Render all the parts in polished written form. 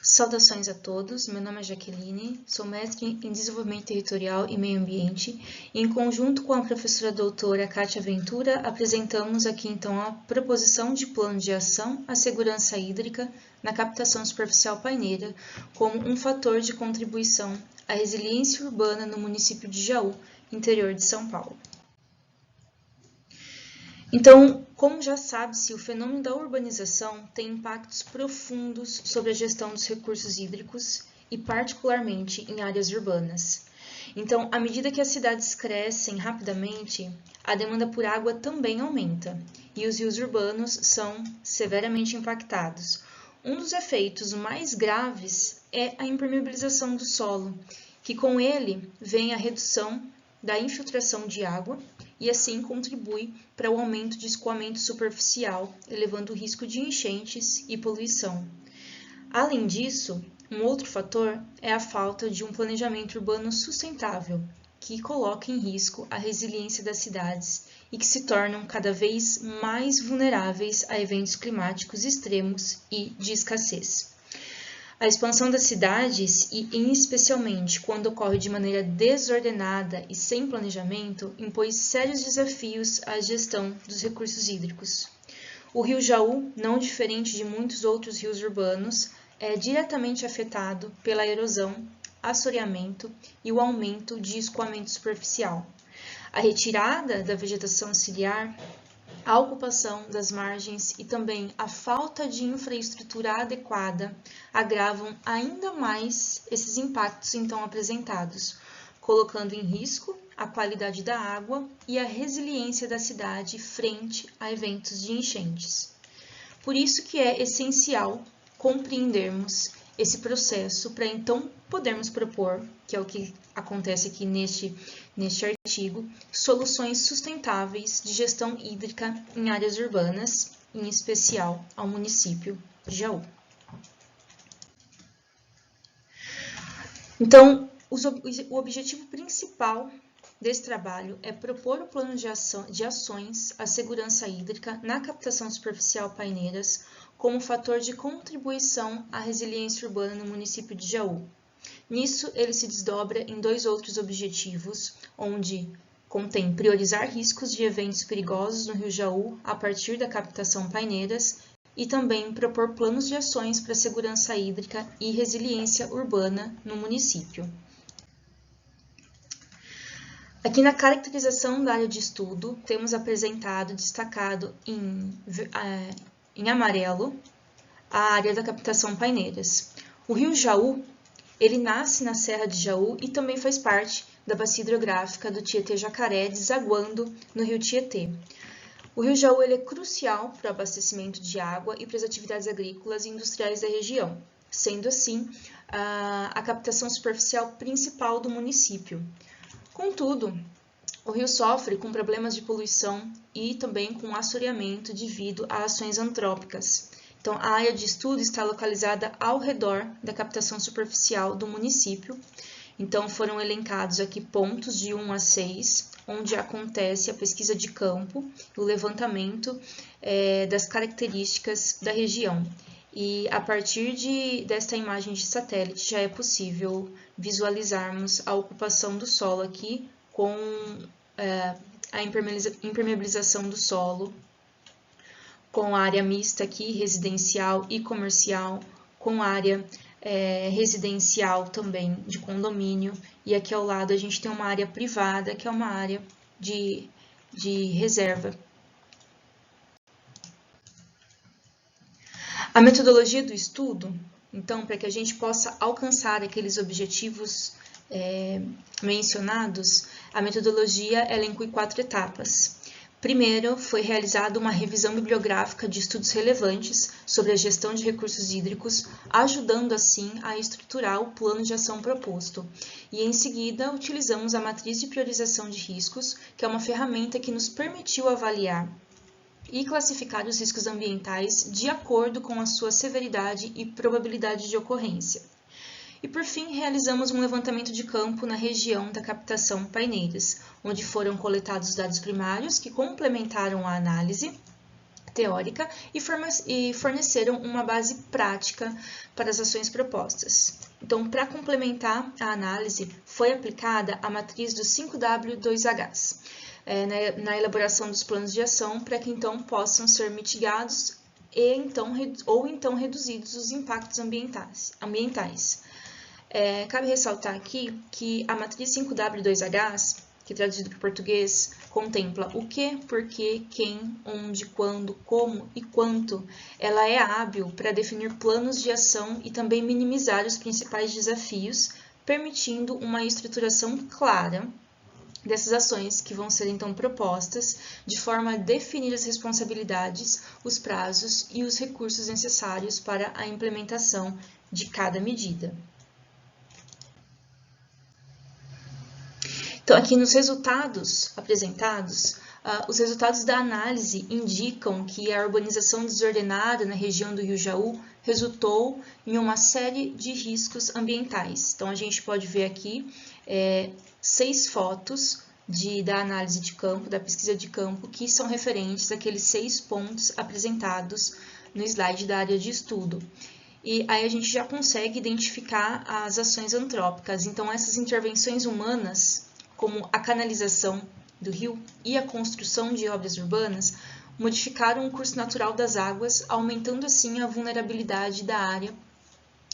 Saudações a todos, meu nome é Jaqueline, sou mestre em Desenvolvimento Territorial e Meio Ambiente e, em conjunto com a professora doutora Kátia Ventura, apresentamos aqui então a proposição de plano de ação à segurança hídrica na captação superficial paineira como um fator de contribuição à resiliência urbana no município de Jaú, interior de São Paulo. Então, como já sabe-se, o fenômeno da urbanização tem impactos profundos sobre a gestão dos recursos hídricos e, particularmente, em áreas urbanas. Então, à medida que as cidades crescem rapidamente, a demanda por água também aumenta e os rios urbanos são severamente impactados. Um dos efeitos mais graves é a impermeabilização do solo, que com ele vem a redução da infiltração de água e assim contribui para o aumento de escoamento superficial, elevando o risco de enchentes e poluição. Além disso, um outro fator é a falta de um planejamento urbano sustentável, que coloca em risco a resiliência das cidades e que se tornam cada vez mais vulneráveis a eventos climáticos extremos e de escassez. A expansão das cidades, e especialmente quando ocorre de maneira desordenada e sem planejamento, impõe sérios desafios à gestão dos recursos hídricos. O rio Jaú, não diferente de muitos outros rios urbanos, é diretamente afetado pela erosão, assoreamento e o aumento de escoamento superficial. A retirada da vegetação ciliar, a ocupação das margens e também a falta de infraestrutura adequada agravam ainda mais esses impactos então apresentados, colocando em risco a qualidade da água e a resiliência da cidade frente a eventos de enchentes. Por isso que é essencial compreendermos esse processo para então podermos propor, que é o que acontece aqui neste artigo, soluções sustentáveis de gestão hídrica em áreas urbanas, em especial ao município de Jaú. Então, o objetivo principal desse trabalho é propor o plano de ações à segurança hídrica na captação superficial paineiras como fator de contribuição à resiliência urbana no município de Jaú. Nisso, ele se desdobra em dois outros objetivos, onde contém priorizar riscos de eventos perigosos no Rio Jaú a partir da captação paineiras e também propor planos de ações para segurança hídrica e resiliência urbana no município. Aqui na caracterização da área de estudo, temos destacado em amarelo, a área da captação paineiras. O Rio Jaú, ele nasce na Serra de Jaú e também faz parte da bacia hidrográfica do Tietê-Jacaré, desaguando no Rio Tietê. O Rio Jaú ele é crucial para o abastecimento de água e para as atividades agrícolas e industriais da região, sendo assim a captação superficial principal do município. Contudo, o rio sofre com problemas de poluição e também com assoreamento devido a ações antrópicas. Então, a área de estudo está localizada ao redor da captação superficial do município. Então, foram elencados aqui pontos de 1 a 6, onde acontece a pesquisa de campo, o levantamento das características da região. E a partir desta imagem de satélite já é possível visualizarmos a ocupação do solo aqui com a impermeabilização do solo, com a área mista aqui, residencial e comercial, com área residencial também de condomínio, e aqui ao lado a gente tem uma área privada, que é uma área de reserva. A metodologia do estudo, então, para que a gente possa alcançar aqueles objetivos mencionados, a metodologia ela inclui 4 etapas. Primeiro, foi realizada uma revisão bibliográfica de estudos relevantes sobre a gestão de recursos hídricos, ajudando assim a estruturar o plano de ação proposto. E em seguida, utilizamos a matriz de priorização de riscos, que é uma ferramenta que nos permitiu avaliar e classificar os riscos ambientais de acordo com a sua severidade e probabilidade de ocorrência. E, por fim, realizamos um levantamento de campo na região da captação paineiras, onde foram coletados dados primários que complementaram a análise teórica e forneceram uma base prática para as ações propostas. Então, para complementar a análise, foi aplicada a matriz dos 5W2Hs na elaboração dos planos de ação para que então possam ser mitigados ou então reduzidos os impactos ambientais. Cabe ressaltar aqui que a matriz 5W2Hs, que traduzido para o português, contempla o que, porquê, quem, onde, quando, como e quanto. Ela é hábil para definir planos de ação e também minimizar os principais desafios, permitindo uma estruturação clara dessas ações que vão ser então propostas, de forma a definir as responsabilidades, os prazos e os recursos necessários para a implementação de cada medida. Então, aqui nos resultados apresentados, os resultados da análise indicam que a urbanização desordenada na região do Rio Jaú resultou em uma série de riscos ambientais. Então, a gente pode ver aqui 6 fotos da análise de campo, da pesquisa de campo, que são referentes àqueles 6 pontos apresentados no slide da área de estudo. E aí a gente já consegue identificar as ações antrópicas. Então, essas intervenções humanas, como a canalização do rio e a construção de obras urbanas, modificaram o curso natural das águas, aumentando assim a vulnerabilidade da área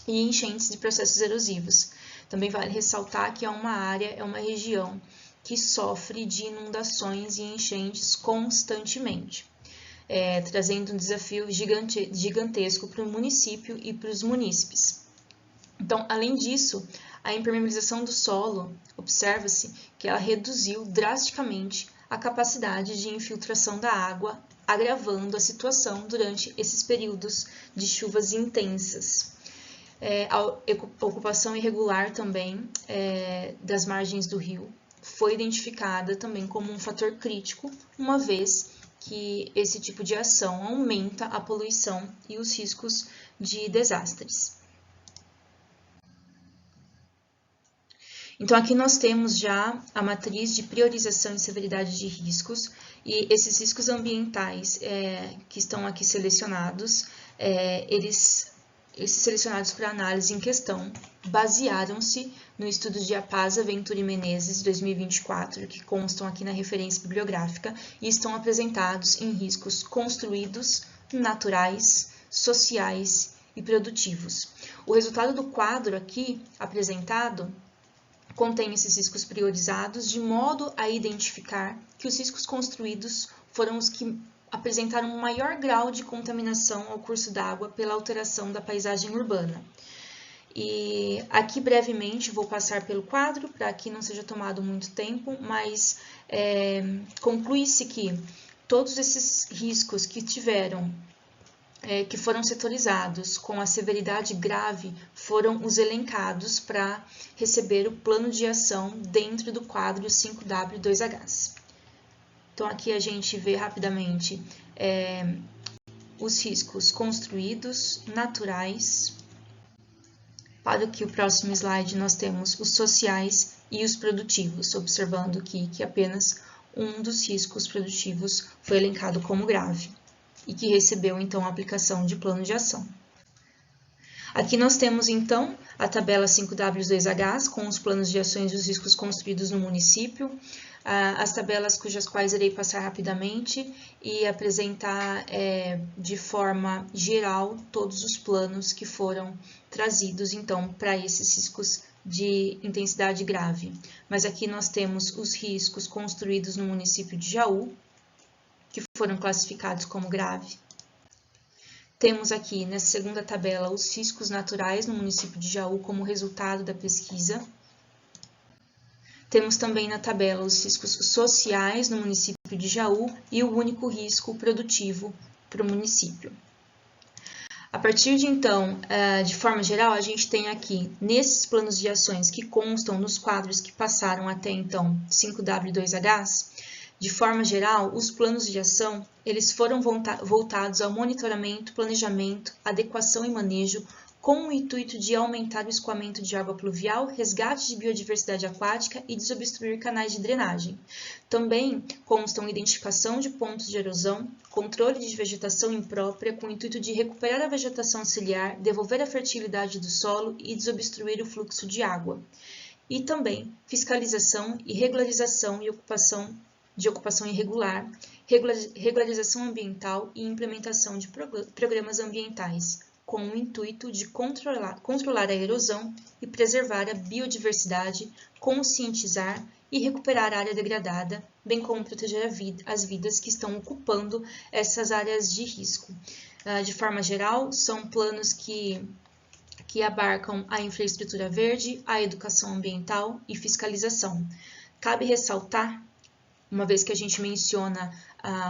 e enchentes de processos erosivos. Também vale ressaltar que é uma região que sofre de inundações e enchentes constantemente, trazendo um desafio gigantesco para o município e para os munícipes. Então, além disso, a impermeabilização do solo, observa-se que ela reduziu drasticamente a capacidade de infiltração da água, agravando a situação durante esses períodos de chuvas intensas. A ocupação irregular também das margens do rio foi identificada também como um fator crítico, uma vez que esse tipo de ação aumenta a poluição e os riscos de desastres. Então, aqui nós temos já a matriz de priorização e severidade de riscos, e esses riscos ambientais que estão aqui selecionados, esses selecionados para análise em questão, basearam-se no estudo de Apaza, Ventura e Menezes, 2024, que constam aqui na referência bibliográfica, e estão apresentados em riscos construídos, naturais, sociais e produtivos. O resultado do quadro aqui apresentado contém esses riscos priorizados, de modo a identificar que os riscos construídos foram os que apresentaram um maior grau de contaminação ao curso d'água pela alteração da paisagem urbana. E aqui brevemente vou passar pelo quadro, para que não seja tomado muito tempo, mas conclui-se que todos esses riscos que foram setorizados com a severidade grave foram os elencados para receber o plano de ação dentro do quadro 5W2Hs. Então, aqui a gente vê rapidamente os riscos construídos, naturais. Para que o próximo slide nós temos os sociais e os produtivos, observando aqui que apenas um dos riscos produtivos foi elencado como grave e que recebeu, então, a aplicação de plano de ação. Aqui nós temos, então, a tabela 5W2Hs com os planos de ações e os riscos construídos no município, as tabelas cujas quais irei passar rapidamente e apresentar de forma geral todos os planos que foram trazidos, então, para esses riscos de intensidade grave. Mas aqui nós temos os riscos construídos no município de Jaú, que foram classificados como grave. Temos aqui, nessa segunda tabela, os riscos naturais no município de Jaú como resultado da pesquisa. Temos também na tabela os riscos sociais no município de Jaú e o único risco produtivo para o município. A partir de então, de forma geral, a gente tem aqui, nesses planos de ações que constam nos quadros que passaram até então 5W2Hs, de forma geral, os planos de ação, eles foram voltados ao monitoramento, planejamento, adequação e manejo, com o intuito de aumentar o escoamento de água pluvial, resgate de biodiversidade aquática e desobstruir canais de drenagem. Também constam identificação de pontos de erosão, controle de vegetação imprópria com o intuito de recuperar a vegetação ciliar, devolver a fertilidade do solo e desobstruir o fluxo de água. E também fiscalização e regularização e ocupação irregular, regularização ambiental e implementação de programas ambientais, com o intuito de controlar a erosão e preservar a biodiversidade, conscientizar e recuperar a área degradada, bem como proteger as vidas que estão ocupando essas áreas de risco. De forma geral, são planos que abarcam a infraestrutura verde, a educação ambiental e fiscalização. Cabe ressaltar, uma vez que a gente menciona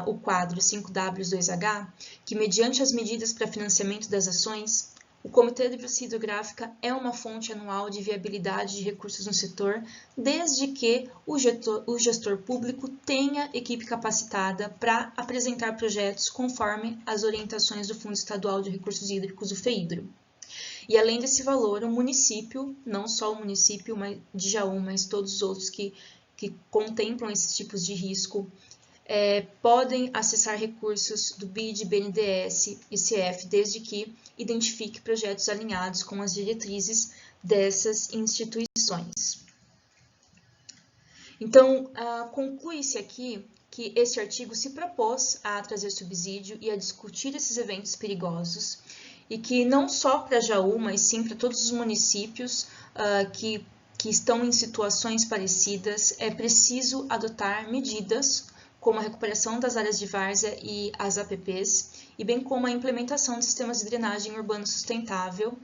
o quadro 5W2H, que mediante as medidas para financiamento das ações, o Comitê de Bacia Hidrográfica é uma fonte anual de viabilidade de recursos no setor, desde que o gestor público tenha equipe capacitada para apresentar projetos conforme as orientações do Fundo Estadual de Recursos Hídricos, o FEHIDRO. E além desse valor, o município, não só o município de Jaú, mas todos os outros que contemplam esses tipos de risco, podem acessar recursos do BID, BNDES e CF, desde que identifique projetos alinhados com as diretrizes dessas instituições. Então, conclui-se aqui que esse artigo se propôs a trazer subsídio e a discutir esses eventos perigosos, e que não só para Jaú, mas sim para todos os municípios que estão em situações parecidas, é preciso adotar medidas como a recuperação das áreas de várzea e as APPs, e bem como a implementação de sistemas de drenagem urbano sustentável,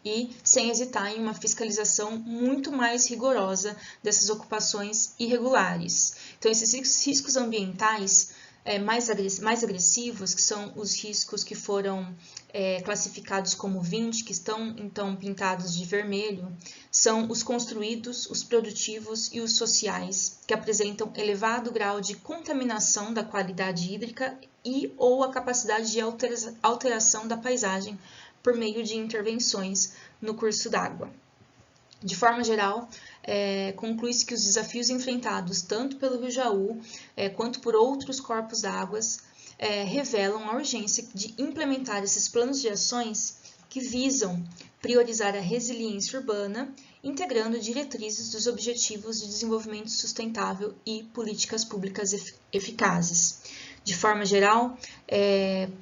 e sem hesitar em uma fiscalização muito mais rigorosa dessas ocupações irregulares. Então, esses riscos ambientais mais agressivos, que são os riscos que foram classificados como 20, que estão então pintados de vermelho, são os construídos, os produtivos e os sociais, que apresentam elevado grau de contaminação da qualidade hídrica e ou a capacidade de alteração da paisagem por meio de intervenções no curso d'água. De forma geral, conclui-se que os desafios enfrentados tanto pelo Rio Jaú quanto por outros corpos d'água revelam a urgência de implementar esses planos de ações que visam priorizar a resiliência urbana, integrando diretrizes dos Objetivos de Desenvolvimento Sustentável e políticas públicas eficazes. De forma geral,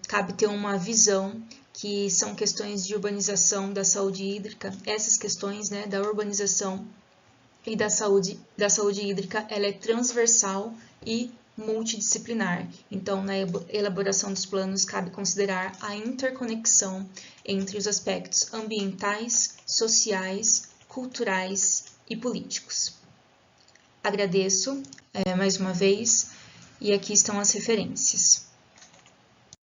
cabe ter uma visão que são questões de urbanização da saúde hídrica. Essas questões da urbanização e da saúde hídrica, ela é transversal e multidisciplinar. Então, na elaboração dos planos, cabe considerar a interconexão entre os aspectos ambientais, sociais, culturais e políticos. Agradeço mais uma vez, e aqui estão as referências.